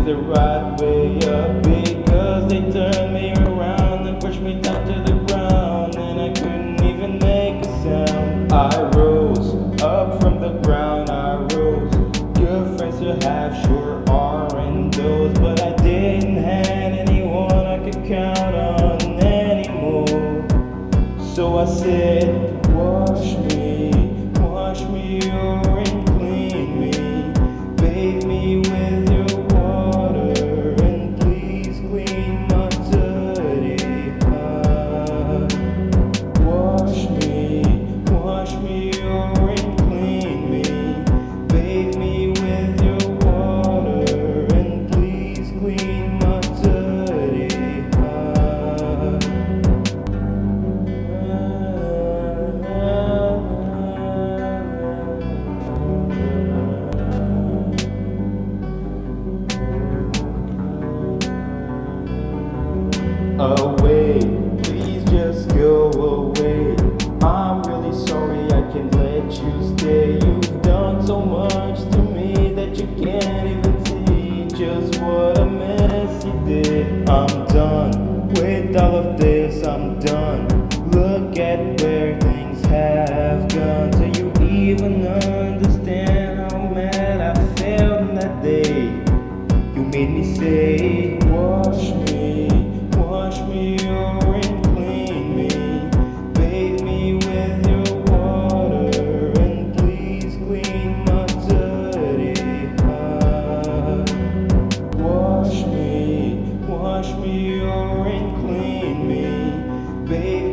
the right way up, because they turned me around and pushed me down to the ground, and I couldn't even make a sound. I rose up from the ground, I rose. Good friends to have sure are in those, but I didn't have anyone I could count on anymore. So I said, wash me over and clean me, bathe me with your water, and please clean my dirty heart. Wash me over and clean me, bathe me with your water, and please clean my dirty heart. Away, please just go away. I'm really sorry I can't let you stay. You've done so much to me that you can't even see just what a mess you did. I'm done with all of this, I'm done. Look at where things have gone. Do you even understand how mad I felt on that day? You made me say, wash me over and clean me, bathe me with your water, and please clean my dirty heart. Wash me over and clean me, bathe